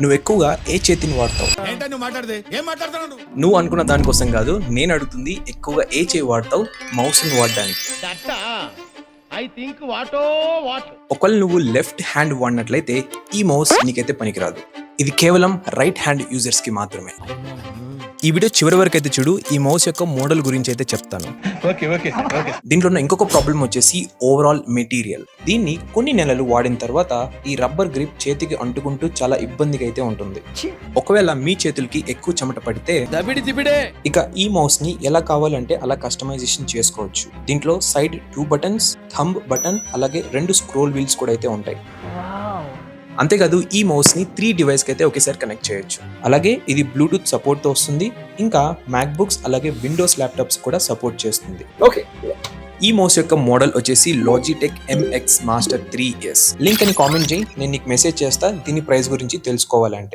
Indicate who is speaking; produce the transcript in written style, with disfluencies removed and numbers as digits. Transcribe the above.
Speaker 1: నువ్వు ఎక్కువగా ఏ చేతిని వాడతావు? నువ్వు అనుకున్న దానికోసం కాదు, నేను అడుగుతుంది ఎక్కువగా ఏ చేయి వాడతావు మౌస్ ని వాడడానికి. ఒకవేళ నువ్వు లెఫ్ట్ హ్యాండ్ వాడినట్లయితే ఈ మౌస్ నీకైతే పనికిరాదు. ఇది కేవలం రైట్ హ్యాండ్ యూజర్స్ కి మాత్రమే. ఈ వీడియో చివరి వరకు అయితే చూడు. ఈ మౌస్ యొక్క మోడల్ గురించి అయితే చెప్తాను. దీంట్లో ఉన్న ఇంకొక ప్రాబ్లం వచ్చేసి ఓవరాల్ మెటీరియల్. దీన్ని కొన్ని నెలలు వాడిన తర్వాత ఈ రబ్బర్ గ్రిప్ చేతికి అంటుకుంటూ చాలా ఇబ్బందిగా అయితే ఉంటుంది. ఒకవేళ మీ చేతులకి ఎక్కువ చెమట పడితే ఇక ఈ మౌస్ ని ఎలా కావాలంటే అలా కస్టమైజేషన్ చేసుకోవచ్చు. దీంట్లో సైడ్ 2 బటన్స్, థంబ్ బటన్, అలాగే 2 స్క్రోల్ వీల్స్ కూడా అయితే ఉంటాయి. అంతేకాదు ఈ మౌస్ ని 3 డివైస్ కి అయితే ఒకేసారి కనెక్ట్ చేయొచ్చు. అలాగే ఇది బ్లూటూత్ సపోర్ట్ తో వస్తుంది. ఇంకా మ్యాక్బుక్స్ అలాగే విండోస్ ల్యాప్టాప్స్ కూడా సపోర్ట్ చేస్తుంది. ఓకే, ఈ మౌస్ యొక్క మోడల్ వచ్చేసి Logitech MX Master 3S. Link అని కామెంట్ చేయి, నేను నీకు మెసేజ్ చేస్తా దీని ప్రైస్ గురించి తెలుసుకోవాలంటే.